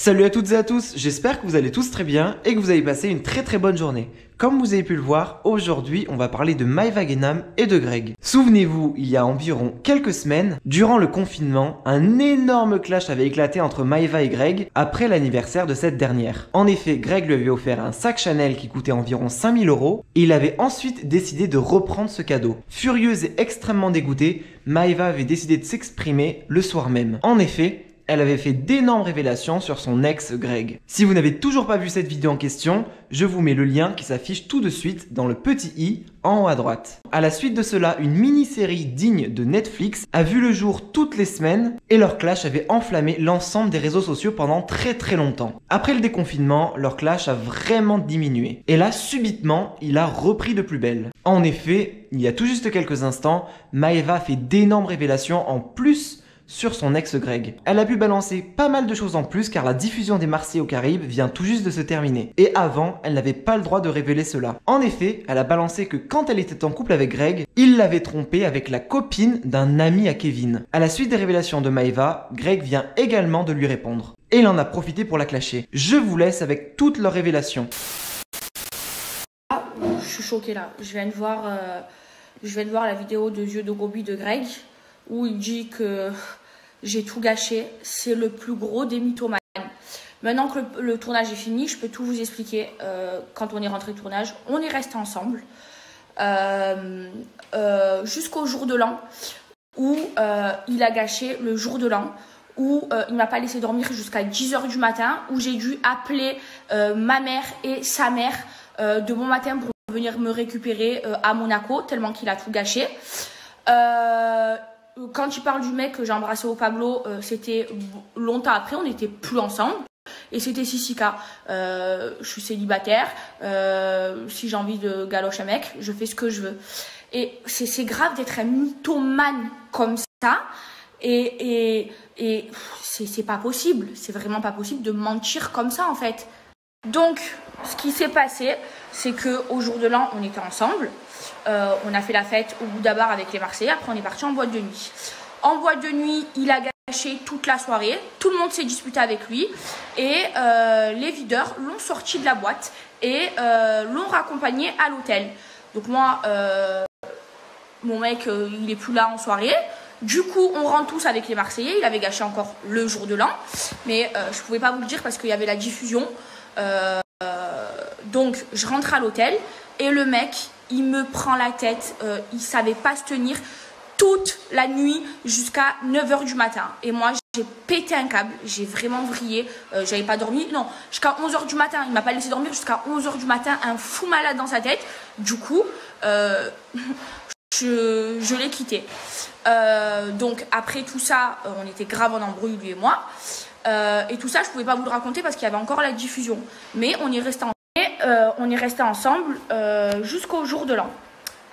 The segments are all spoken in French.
Salut à toutes et à tous, j'espère que vous allez tous très bien et que vous avez passé une très bonne journée. Comme vous avez pu le voir, aujourd'hui on va parler de Maeva Guénam et de Greg. Souvenez-vous, il y a environ quelques semaines, durant le confinement, un énorme clash avait éclaté entre Maeva et Greg après l'anniversaire de cette dernière. En effet, Greg lui avait offert un sac Chanel qui coûtait environ 5000 € et il avait ensuite décidé de reprendre ce cadeau. Furieuse et extrêmement dégoûtée, Maeva avait décidé de s'exprimer le soir même. En effet, elle avait fait d'énormes révélations sur son ex Greg. Si vous n'avez toujours pas vu cette vidéo en question, je vous mets le lien qui s'affiche tout de suite dans le petit i en haut à droite. À la suite de cela, une mini-série digne de Netflix a vu le jour toutes les semaines et leur clash avait enflammé l'ensemble des réseaux sociaux pendant très longtemps. Après le déconfinement, leur clash a vraiment diminué. Et là, subitement, il a repris de plus belle. En effet, il y a tout juste quelques instants, Maeva a fait d'énormes révélations en plus sur son ex Greg. Elle a pu balancer pas mal de choses en plus car la diffusion des Marseillais aux Caraïbes vient tout juste de se terminer. Et avant, elle n'avait pas le droit de révéler cela. En effet, elle a balancé que quand elle était en couple avec Greg, il l'avait trompée avec la copine d'un ami à Kevin. À la suite des révélations de Maeva, Greg vient également de lui répondre. Et il en a profité pour la clasher. Je vous laisse avec toutes leurs révélations. Ah, je suis choquée là. Je viens de voir la vidéo de Yeux de Gobi de Greg où il dit que j'ai tout gâché. C'est le plus gros des mythomanes. Maintenant que le tournage est fini, je peux tout vous expliquer. Quand on est rentré de tournage, on est resté ensemble jusqu'au jour de l'an où il a gâché le jour de l'an, où il m'a pas laissé dormir jusqu'à 10 h du matin, où j'ai dû appeler ma mère et sa mère de bon matin pour venir me récupérer à Monaco, tellement qu'il a tout gâché. Quand il parle du mec que j'ai embrassé au Pablo, c'était longtemps après, on n'était plus ensemble. Et c'était Sissika. Je suis célibataire. Si j'ai envie de galocher un mec, je fais ce que je veux. Et c'est grave d'être un mythomane comme ça. Et c'est pas possible. C'est vraiment pas possible de mentir comme ça en fait. Donc, ce qui s'est passé, c'est qu'au jour de l'an, on était ensemble. On a fait la fête au Bouddha Bar avec les Marseillais. Après, on est parti en boîte de nuit. En boîte de nuit, il a gâché toute la soirée. Tout le monde s'est disputé avec lui. Et les videurs l'ont sorti de la boîte et l'ont raccompagné à l'hôtel. Donc moi, mon mec, il est plus là en soirée. Du coup, on rentre tous avec les Marseillais. Il avait gâché encore le jour de l'an. Mais je pouvais pas vous le dire parce qu'il y avait la diffusion. Donc, je rentre à l'hôtel et le mec, il me prend la tête. Il savait pas se tenir toute la nuit jusqu'à 9 h du matin. Et moi, j'ai pété un câble. J'ai vraiment vrillé. J'avais pas dormi. Non, jusqu'à 11 h du matin. Il m'a pas laissé dormir jusqu'à 11 h du matin. Un fou malade dans sa tête. Du coup, je l'ai quitté. Donc, après tout ça, on était grave en embrouille, lui et moi. Et tout ça, je pouvais pas vous le raconter parce qu'il y avait encore la diffusion. Mais on est resté ensemble jusqu'au jour de l'an.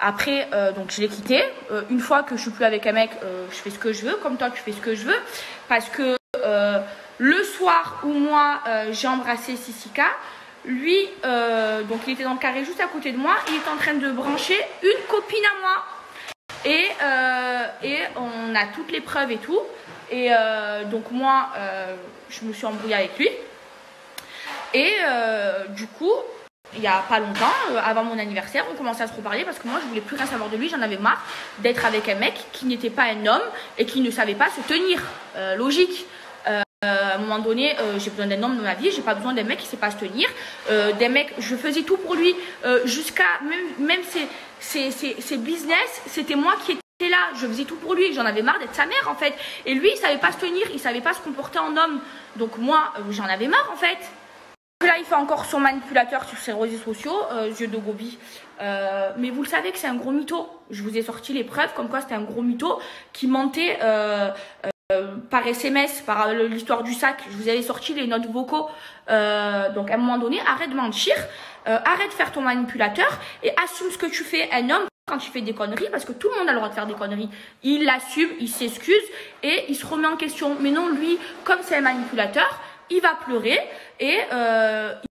Après, donc je l'ai quitté. Une fois que je suis plus avec un mec, je fais ce que je veux. Comme toi, tu fais ce que je veux. Parce que le soir où moi, j'ai embrassé Sissika, lui, donc il était dans le carré juste à côté de moi. Il est en train de brancher une copine à moi. Et on a toutes les preuves et tout. Et donc moi, je me suis embrouillée avec lui. Et du coup, il n'y a pas longtemps, avant mon anniversaire, on commençait à se reparler parce que moi, je voulais plus rien savoir de lui. J'en avais marre d'être avec un mec qui n'était pas un homme et qui ne savait pas se tenir. Logique. À un moment donné, j'ai besoin d'un homme dans ma vie. J'ai pas besoin d'un mec qui sait pas se tenir. Des mecs, je faisais tout pour lui jusqu'à même ses business. C'était moi qui étais là, je faisais tout pour lui, j'en avais marre d'être sa mère en fait. Et lui, il savait pas se tenir, il savait pas se comporter en homme. Donc moi, j'en avais marre en fait. Là, il fait encore son manipulateur sur ses réseaux sociaux, Yeux de Gobi. Mais vous le savez que c'est un gros mytho. Je vous ai sorti les preuves comme quoi c'était un gros mytho qui mentait par SMS, par l'histoire du sac. Je vous avais sorti les notes vocaux. Donc à un moment donné, arrête de mentir, arrête de faire ton manipulateur et assume ce que tu fais. Un homme, quand il fait des conneries, parce que tout le monde a le droit de faire des conneries, il l'assume, il s'excuse et il se remet en question. Mais non, lui, comme c'est un manipulateur, il va pleurer et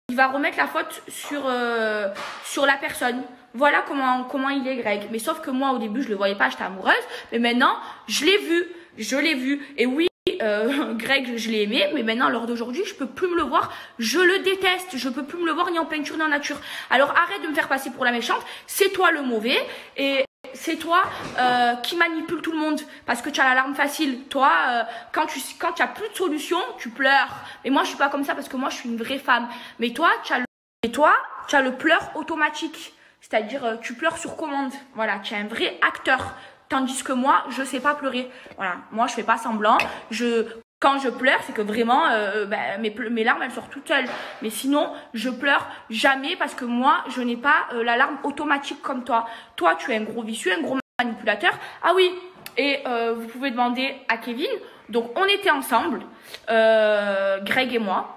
il va remettre la faute sur la personne. Voilà comment il est, Greg. Mais sauf que moi, au début, je le voyais pas, j'étais amoureuse. Mais maintenant, je l'ai vu. Et oui, Greg, je l'ai aimé, mais maintenant, à l'heure d'aujourd'hui, je peux plus me le voir. Je le déteste. Je peux plus me le voir ni en peinture ni en nature. Alors, arrête de me faire passer pour la méchante. C'est toi le mauvais. Et c'est toi qui manipule tout le monde parce que tu as l'alarme facile. Toi, quand tu as plus de solution, tu pleures. Mais moi, je suis pas comme ça parce que moi, je suis une vraie femme. Mais toi, tu as le pleur automatique. C'est-à-dire, tu pleures sur commande. Voilà, tu es un vrai acteur. Tandis que moi, je sais pas pleurer. Voilà, moi, je fais pas semblant. Quand je pleure, c'est que vraiment, mes larmes, elles sortent toutes seules. Mais sinon, je pleure jamais parce que moi, je n'ai pas la larme automatique comme toi. Toi, tu es un gros vicieux, un gros manipulateur. Ah oui, et vous pouvez demander à Kevin. Donc, on était ensemble, Greg et moi.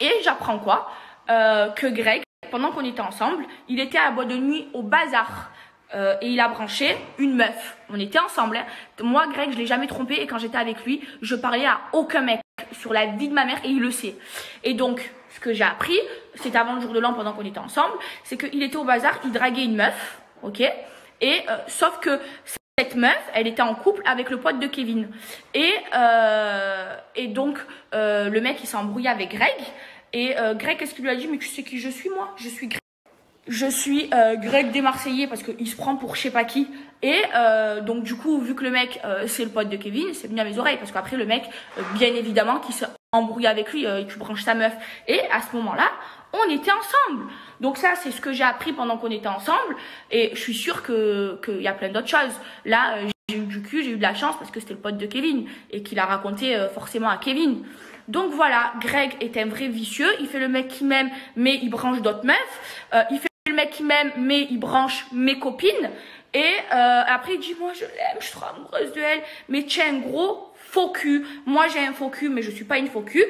Et j'apprends quoi que Greg, pendant qu'on était ensemble, il était à la boîte de nuit au bazar. Et il a branché une meuf. On était ensemble. Hein. Moi, Greg, je l'ai jamais trompé. Et quand j'étais avec lui, je parlais à aucun mec sur la vie de ma mère et il le sait. Et donc, ce que j'ai appris, c'était avant le jour de l'an pendant qu'on était ensemble, c'est qu'il était au bazar, il draguait une meuf, ok. Et sauf que cette meuf, elle était en couple avec le pote de Kevin. Et donc, le mec, il s'est embrouillé avec Greg. Et Greg, qu'est-ce qu'il lui a dit? Mais tu sais qui je suis, moi? Je suis Greg. Je suis Greg des Marseillais parce qu'il se prend pour je sais pas qui. Et donc du coup, vu que le mec, c'est le pote de Kevin, c'est venu à mes oreilles. Parce qu'après, le mec, bien évidemment, qui s'est embrouillé avec lui, tu branches sa meuf. Et à ce moment-là, on était ensemble. Donc ça, c'est ce que j'ai appris pendant qu'on était ensemble. Et je suis sûre qu'il y a plein d'autres choses. Là, j'ai eu du cul, j'ai eu de la chance parce que c'était le pote de Kevin. Et qu'il a raconté forcément à Kevin. Donc voilà, Greg est un vrai vicieux. Il fait le mec qui m'aime, mais il branche d'autres meufs. Il fait le mec qui m'aime, mais il branche mes copines. Et après, il dit, moi, je l'aime, je suis trop amoureuse de elle. Mais tu es un gros faux cul. Moi, j'ai un faux cul, mais je suis pas une faux cul.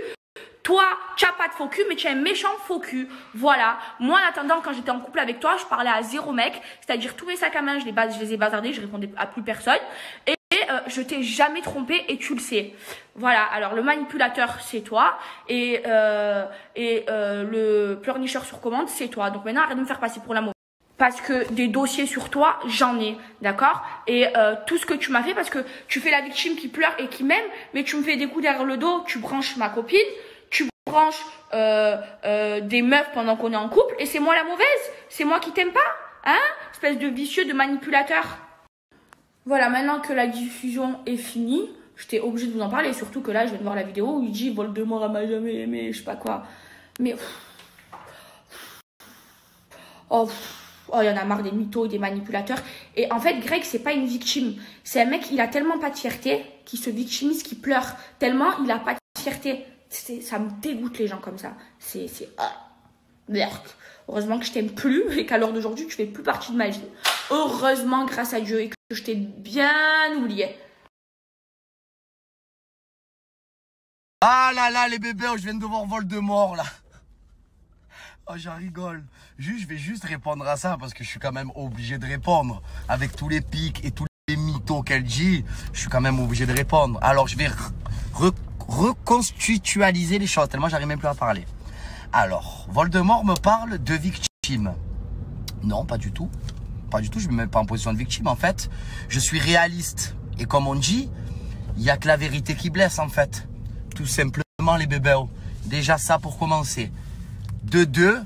Toi, tu n'as pas de faux cul, mais tu es un méchant faux cul. Voilà. Moi, en attendant, quand j'étais en couple avec toi, je parlais à 0 mec. C'est-à-dire, tous mes sacs à main, je les ai bazardés, je répondais à plus personne. Et je t'ai jamais trompé et tu le sais. Voilà. Alors, le manipulateur, c'est toi. Et le pleurnicheur sur commande, c'est toi. Donc maintenant, arrête de me faire passer pour la mauvaise. Parce que des dossiers sur toi, j'en ai, d'accord? Et tout ce que tu m'as fait, parce que tu fais la victime qui pleure et qui m'aime, mais tu me fais des coups derrière le dos, tu branches ma copine, tu branches des meufs pendant qu'on est en couple, et c'est moi la mauvaise? C'est moi qui t'aime pas? Hein? Espèce de vicieux, de manipulateur. Voilà, maintenant que la diffusion est finie, j'étais obligée de vous en parler, surtout que là, je viens de voir la vidéo où il dit Voldemort elle m'a jamais aimé, je sais pas quoi. Mais... Oh, il y en a marre des mythos, des manipulateurs. Et en fait, Greg, c'est pas une victime. C'est un mec, il a tellement pas de fierté qu'il se victimise, qu'il pleure. Tellement il a pas de fierté. Ça me dégoûte les gens comme ça. Merde. Heureusement que je t'aime plus et qu'à l'heure d'aujourd'hui, tu fais plus partie de ma vie. Heureusement, grâce à Dieu, et que je t'ai bien oublié. Ah là là, les bébés, je viens de voir Voldemort là. Oh, j'en rigole. Je vais juste répondre à ça parce que je suis quand même obligé de répondre. Avec tous les pics et tous les mythos qu'elle dit, je suis quand même obligé de répondre. Alors, je vais reconstitualiser les choses, tellement j'arrive même plus à parler. Alors, Voldemort me parle de victime. Non, pas du tout. Pas du tout, je ne me mets pas en position de victime. En fait, je suis réaliste. Et comme on dit, il n'y a que la vérité qui blesse en fait. Tout simplement les bébés. Déjà ça pour commencer. De deux,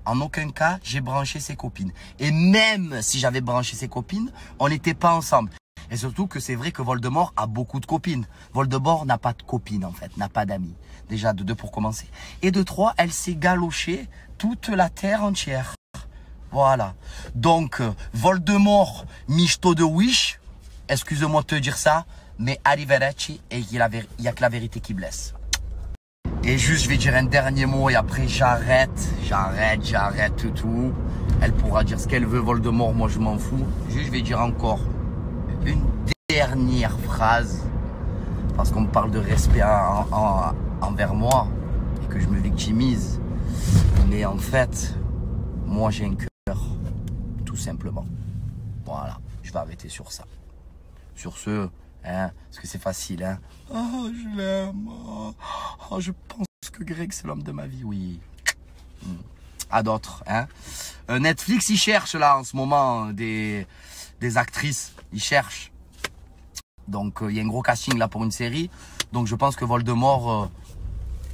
en aucun cas, j'ai branché ses copines. Et même si j'avais branché ses copines, on n'était pas ensemble. Et surtout que c'est vrai que Voldemort a beaucoup de copines. Voldemort n'a pas de copines en fait, n'a pas d'amis. Déjà de deux pour commencer. Et de trois, elle s'est galochée toute la terre entière. Voilà. Donc, Voldemort, michto de Wish, excuse-moi de te dire ça, mais arrivederci, et il n'y a que la vérité qui blesse. Et juste, je vais dire un dernier mot et après j'arrête tout. Elle pourra dire ce qu'elle veut, Voldemort, moi je m'en fous. Juste, je vais dire encore une dernière phrase, parce qu'on me parle de respect envers moi et que je me victimise. Mais en fait, moi j'ai un cœur, tout simplement. Voilà, je vais arrêter sur ça. Sur ce, hein, parce que c'est facile, hein. Oh, je l'aime. Oh, je pense que Greg, c'est l'homme de ma vie, oui. À d'autres, hein. Netflix, il cherche là en ce moment des actrices. Il cherche. Donc il y a un gros casting là pour une série. Donc je pense que Voldemort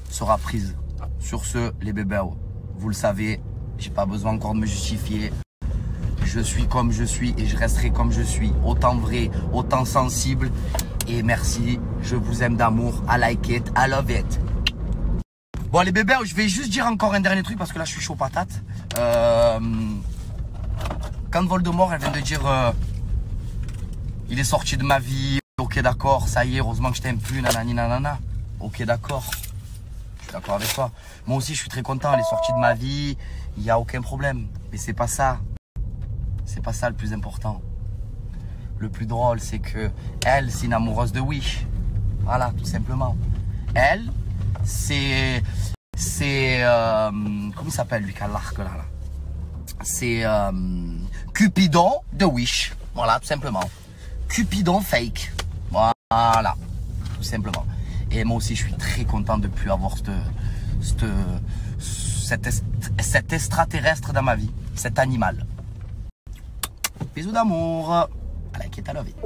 sera prise. Sur ce, les bébés, vous le savez, j'ai pas besoin encore de me justifier. Je suis comme je suis et je resterai comme je suis. Autant vrai, autant sensible. Et merci, je vous aime d'amour. I like it, I love it. Bon les bébés, je vais juste dire encore un dernier truc parce que là je suis chaud patate. Quand Voldemort, elle vient de dire il est sorti de ma vie, ok d'accord, ça y est, heureusement que je t'aime plus, nanani nanana. Ok d'accord, je suis d'accord avec toi. Moi aussi je suis très content, elle est sortie de ma vie, il n'y a aucun problème. Mais c'est pas ça. C'est pas ça le plus important. Le plus drôle, c'est que elle, c'est une amoureuse de Wish. Voilà, tout simplement. Elle, c'est comment il s'appelle lui qui a l'arc là, c'est Cupidon de Wish. Voilà, tout simplement. Cupidon fake. Voilà, tout simplement. Et moi aussi, je suis très content de ne plus avoir cet extraterrestre dans ma vie, cet animal. Bisous d'amour. I like it, I love it.